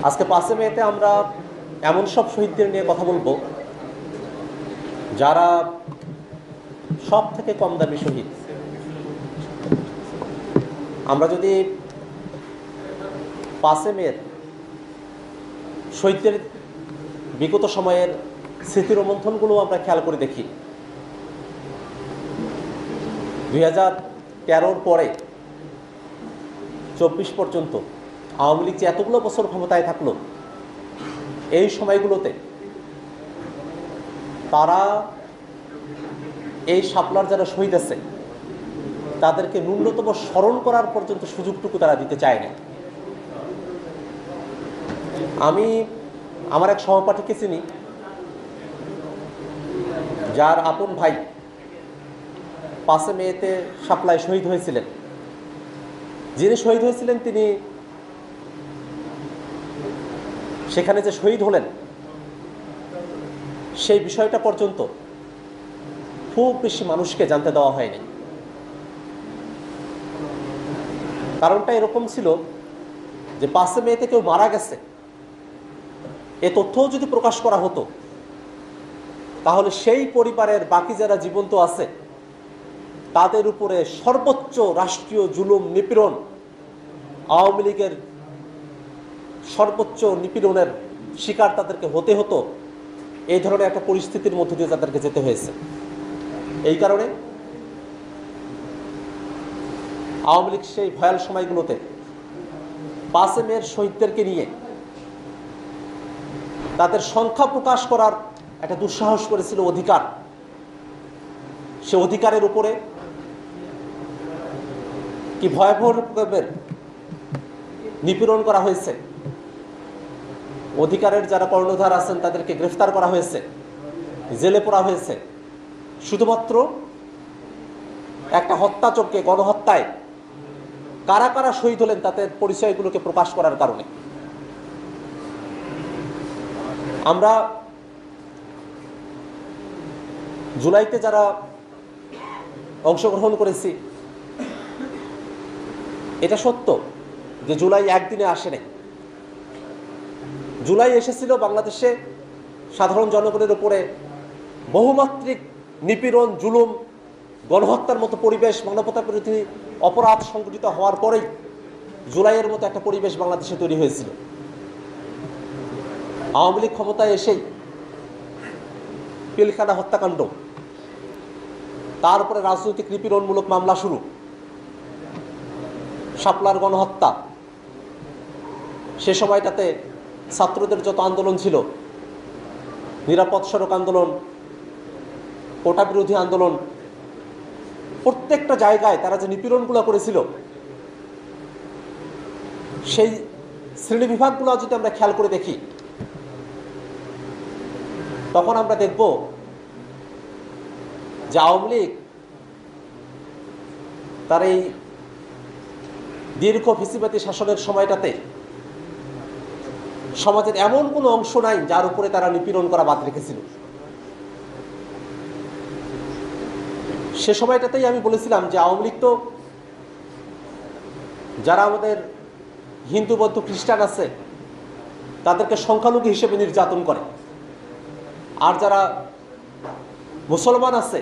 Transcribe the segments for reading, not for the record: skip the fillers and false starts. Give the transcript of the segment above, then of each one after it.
আজকে 5 মেতে আমরা এমন সব শহীদদের নিয়ে কথা বলবো যারা সব থেকে কম দামি শহীদ। আমরা যদি 5 মের শহীদদের বিগত সময়ের স্মৃতির রোমন্থনগুলো আমরা খেয়াল করে দেখি, 2013-র পরে 24 পর্যন্ত আওয়ামী লীগ যে এতগুলো বছর ক্ষমতায় থাকলো, এই সময়গুলোতে তারা এই শাপলার যারা শহীদ আছে তাদেরকে ন্যূনতম স্মরণ করার পর্যন্ত সুযোগটুকু তারা দিতে চায় না। আমি আমার এক সহপাঠীকে চিনি, যার আপন ভাই 5 মেতে শাপলায় শহীদ হয়েছিলেন। যিনি শহীদ হয়েছিলেন তিনি সেখানে যে শহীদ হলেন সেই বিষয়টা পর্যন্ত খুব বেশি মানুষকে জানতে দেওয়া হয়নি। কারণটা এরকম ছিল যে 5 মেতে কেউ মারা গেছে, এ তথ্যও যদি প্রকাশ করা হতো তাহলে সেই পরিবারের বাকি যারা জীবন্ত আছে তাদের উপরে সর্বোচ্চ রাষ্ট্রীয় জুলুম নিপীড়ন, আওয়ামী লীগের সর্বোচ্চ নিপীড়নের শিকার তাদেরকে হতে হতো। এই ধরনের একটা পরিস্থিতির মধ্যে দিয়ে তাদেরকে যেতে হয়েছে। এই কারণে আওয়ামী লীগ সেই ভয়াল সময়গুলোতে 5 মের শহীদদেরকে নিয়ে তাদের সংখ্যা প্রকাশ করার একটা দুঃসাহস করেছিল অধিকার। সে অধিকারের উপরে কি ভয়াবহ রকমের নিপীড়ন করা হয়েছে। অধিকারের যারা কর্ণধার আছেন তাদেরকে গ্রেফতার করা হয়েছে, জেলে পোড়া হয়েছে, শুধুমাত্র একটা হত্যাযজ্ঞে, গণহত্যায় কারা কারা শহীদ হলেন তাদের পরিচয়গুলোকে প্রকাশ করার কারণে। আমরা জুলাইতে যারা অংশগ্রহণ করেছি, এটা সত্য যে জুলাই একদিনে আসে নাই। জুলাই এসেছিল বাংলাদেশে সাধারণ জনগণের উপরে বহুমাত্রিক নিপীড়ন, জুলুম, গণহত্যার মতো পরিবেশ, মানবতা বিরোধী অপরাধ সংঘটিত হওয়ার পরেই জুলাইয়ের মতো একটা পরিবেশ বাংলাদেশে তৈরি হয়েছিল। আওয়ামী লীগ ক্ষমতায় এসেই পিলখানা হত্যাকাণ্ড, তারপরে রাজনৈতিক নিপীড়নমূলক মামলা শুরু, শাপলার গণহত্যা, সে সময়টাতে ছাত্রদের যত আন্দোলন ছিল, নিরাপদ সড়ক আন্দোলন, কোটা বিরোধী আন্দোলন, প্রত্যেকটা জায়গায় তারা যে নিপীড়নগুলো করেছিল, সেই শ্রেণী বিভাগগুলো যদি আমরা খেয়াল করে দেখি তখন আমরা দেখব যে আওয়ামী লীগ তার এই দীর্ঘ ফ্যাসিবাদী শাসনের সময়টাতে সমাজের এমন কোনো অংশ নাই যার উপরে তারা নিপীড়ন করা বাদ রেখেছিল। সে সময়টাতেই আমি বলেছিলাম যে আওয়ামী লীগ তো যারা আমাদের হিন্দু, বৌদ্ধ, খ্রিস্টান আছে তাদেরকে সংখ্যালঘু হিসেবে নির্যাতন করে, আর যারা মুসলমান আছে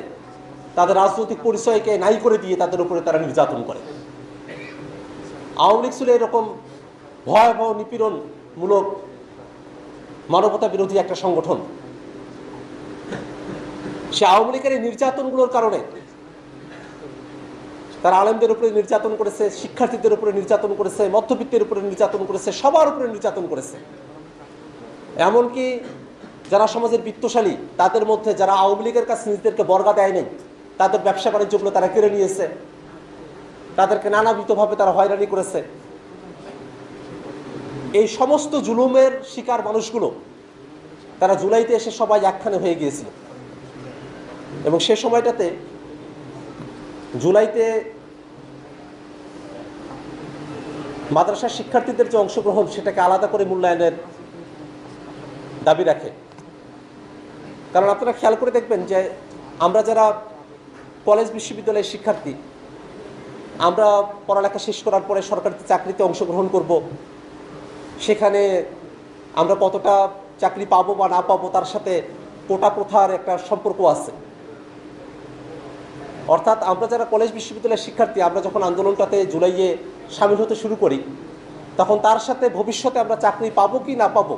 তাদের রাজনৈতিক পরিচয়কে নাই করে দিয়ে তাদের উপরে তারা নির্যাতন করে। আওয়ামী লীগ ছিল এরকম ভয়াবহ নিপীড়নমূলক মানবতা বিরোধী একটা সংগঠন। সে আওয়ামী লীগের এই নির্যাতনগুলোর কারণে তারা আলেমদের উপরে নির্যাতন করেছে, শিক্ষার্থীদের উপরে নির্যাতন করেছে, মধ্যবিত্তের উপরে নির্যাতন করেছে, সবার উপরে নির্যাতন করেছে। এমনকি যারা সমাজের বিত্তশালী তাদের মধ্যে যারা আওয়ামী লীগের কাছে নিজেদেরকে বর্গা দেয় নাই, তাদের ব্যবসা বাণিজ্যগুলো তারা কেড়ে নিয়েছে, তাদেরকে নানাবিধভাবে তারা হয়রানি করেছে। এই সমস্ত জুলুমের শিকার মানুষগুলো তারা জুলাইতে এসে সবাই একখানে হয়ে গিয়েছিল। এবং সে সময়টাতে জুলাইতে মাদ্রাসার শিক্ষার্থীদের যে অংশগ্রহণ সেটাকে আলাদা করে মূল্যায়নের দাবি রাখে। কারণ আপনারা খেয়াল করে দেখবেন যে আমরা যারা কলেজ বিশ্ববিদ্যালয়ের শিক্ষার্থী, আমরা পড়ালেখা শেষ করার পরে সরকারি চাকরিতে অংশগ্রহণ করব, সেখানে আমরা কতটা চাকরি পাবো বা না পাবো তার সাথে কোটা প্রথার একটা সম্পর্ক আছে। অর্থাৎ আমরা যারা কলেজ বিশ্ববিদ্যালয়ের শিক্ষার্থী, আমরা যখন আন্দোলনটাতে জুলাইয়ে সামিল হতে শুরু করি, তখন তার সাথে ভবিষ্যতে আমরা চাকরি পাবো কি না পাবো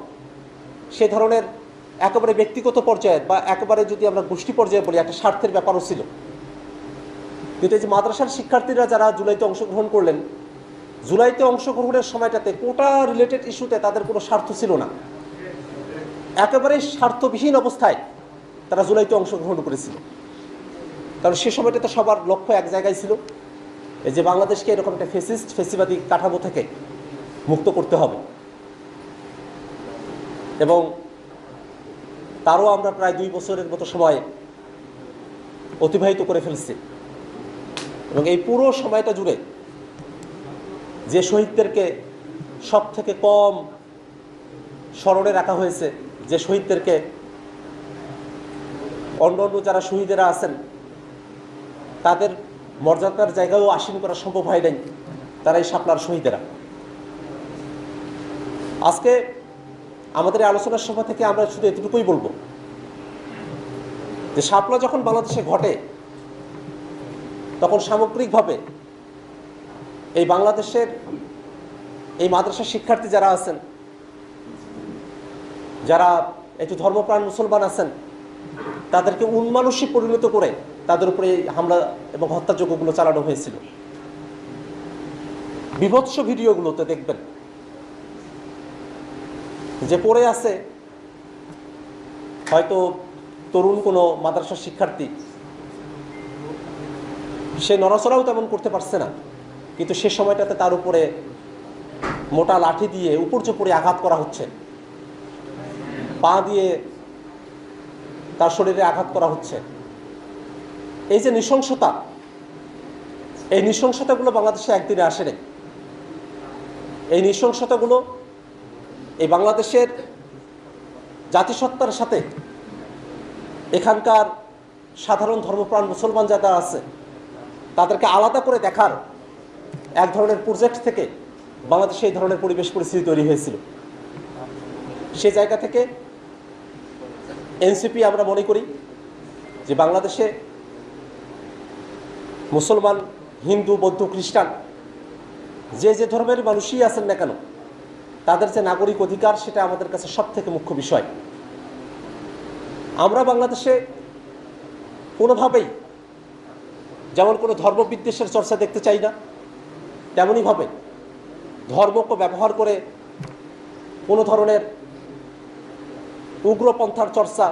সে ধরনের একেবারে ব্যক্তিগত পর্যায়ে বা একেবারে যদি আমরা গোষ্ঠী পর্যায়ে বলি একটা স্বার্থের ব্যাপারও ছিল। কিন্তু এই যে মাদ্রাসার শিক্ষার্থীরা যারা জুলাইতে অংশগ্রহণ করলেন, জুলাইতে অংশগ্রহণের সময়টাতে কোটা রিলেটেড ইস্যুতে তাদের কোনো স্বার্থ ছিল না, একেবারে স্বার্থবিহীন অবস্থায় তারা জুলাইতে অংশগ্রহণ করেছিল। কারণ সে সময়টাতে সবার লক্ষ্য এক জায়গায় ছিল, এই যে বাংলাদেশকে এরকম একটা ফেসিবাদী কাঠামো থেকে মুক্ত করতে হবে। এবং তারও আমরা প্রায় 2 বছরের মতো সময় অতিবাহিত করে ফেলছি। এবং এই পুরো সময়টা জুড়ে যে শহীদদেরকে সব থেকে কম স্মরণে রাখা হয়েছে, যে শহীদদেরকে অন্য যারা শহীদেরা আছেন তাদের মর্যাদার জায়গায়ও আসীন করা সম্ভব হয় নাই, তারা এই শাপলার শহীদেরা। আজকে আমাদের এই আলোচনার সভা থেকে আমরা শুধু এতটুকুই বলবো যে শাপলা যখন বাংলাদেশে ঘটে তখন সামগ্রিকভাবে এই বাংলাদেশের এই মাদ্রাসা শিক্ষার্থী যারা আছেন, যারা একটু ধর্মপ্রাণ মুসলমান আছেন, তাদেরকে উন্মানুষী পরিণত করে তাদের উপরে হামলা এবং হত্যাযজ্ঞগুলো চালানো হয়েছিল। বিভৎস ভিডিওগুলোতে দেখবেন যে পড়ে আছে হয়তো তরুণ কোনো মাদ্রাসা শিক্ষার্থী, সে নড়াচড়াও তেমন করতে পারছে না, কিন্তু সে সময়টাতে তার উপরে মোটা লাঠি দিয়ে উপর্যুপরি আঘাত করা হচ্ছে, পা দিয়ে তার শরীরে আঘাত করা হচ্ছে। এই যে নৃশংসতা, এই নৃশংসতাগুলো বাংলাদেশে একদিনে আসেনি। এই নৃশংসতাগুলো এই বাংলাদেশের জাতিসত্তার সাথে এখানকার সাধারণ ধর্মপ্রাণ মুসলমান যারা আছে তাদেরকে আলাদা করে দেখার এক ধরনের প্রজেক্ট থেকে বাংলাদেশে এই ধরনের পরিবেশ পরিস্থিতি তৈরি হয়েছিল। সে জায়গা থেকে এনসিপি আমরা মনে করি যে বাংলাদেশে মুসলমান, হিন্দু, বৌদ্ধ, খ্রিস্টান যে যে ধর্মের মানুষই আছেন না কেন, তাদের যে নাগরিক অধিকার সেটা আমাদের কাছে সব থেকে মুখ্য বিষয়। আমরা বাংলাদেশে কোনোভাবেই যেমন কোনো ধর্মবিদ্বেষের চর্চা দেখতে চাই না, তেমনইভাবে ধর্মকে ব্যবহার করে কোনো ধরনের উগ্রপন্থার চর্চা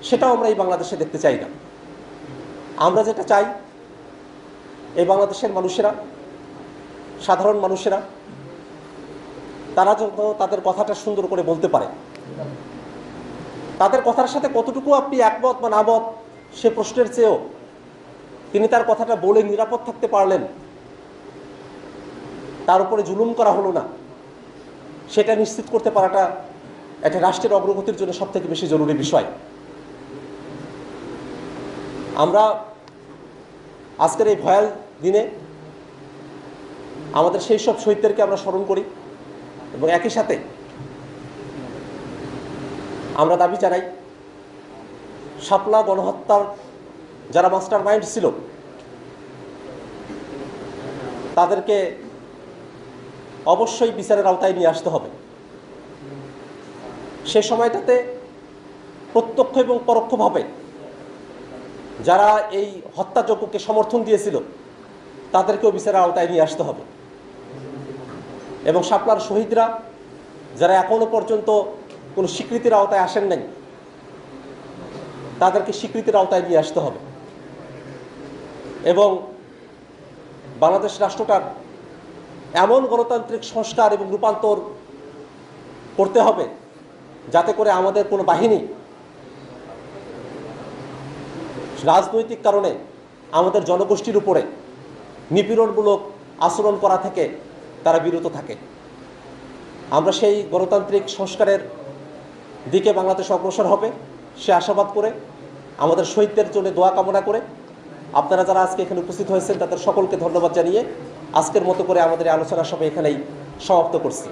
সেটাও আমরা এই বাংলাদেশে দেখতে চাই না। আমরা যেটা চাই, এই বাংলাদেশের মানুষেরা, সাধারণ মানুষেরা, তারা যত তাদের কথাটা সুন্দর করে বলতে পারে, তাদের কথার সাথে কতটুকু আপনি একমত বা নামত সে প্রশ্নের চেয়েও তিনি তার কথাটা বলে নিরাপদ থাকতে পারলেন, তার উপরে জুলুম করা হলো না, সেটা নিশ্চিত করতে পারাটা একটা রাষ্ট্রের অগ্রগতির জন্য সব থেকে বেশি জরুরি বিষয়। আমরা আজকের এই ভয়াল দিনে আমাদের সেই সব শহীদদেরকে আমরা স্মরণ করি এবং একই সাথে আমরা দাবি জানাই শাপলা গণহত্যার যারা মাস্টার মাইন্ড ছিল তাদেরকে অবশ্যই বিচারের আওতায় নিয়ে আসতে হবে। সে সময়টাতে প্রত্যক্ষ এবং পরোক্ষভাবে যারা এই হত্যাযজ্ঞকে সমর্থন দিয়েছিল তাদেরকেও বিচারের আওতায় নিয়ে আসতে হবে। এবং শাপলার শহীদরা যারা এখনো পর্যন্ত কোনো স্বীকৃতির আওতায় আসেন নাই, তাদেরকে স্বীকৃতির আওতায় নিয়ে আসতে হবে। এবং বাংলাদেশ রাষ্ট্রটার এমন গণতান্ত্রিক সংস্কার এবং রূপান্তর করতে হবে যাতে করে আমাদের কোনো বাহিনী রাজনৈতিক কারণে আমাদের জনগোষ্ঠীর উপরে নিপীড়নমূলক আচরণ করা থেকে তারা বিরত থাকে। আমরা সেই গণতান্ত্রিক সংস্কারের দিকে বাংলাদেশ অগ্রসর হবে সে আশাবাদ করে, আমাদের শহীদদের জন্য দোয়া কামনা করে, আপনারা যারা আজকে এখানে উপস্থিত হয়েছেন তাদের সকলকে ধন্যবাদ জানিয়ে আজকের মতো করে আমাদের আলোচনা সভা এখানেই সমাপ্ত করছি।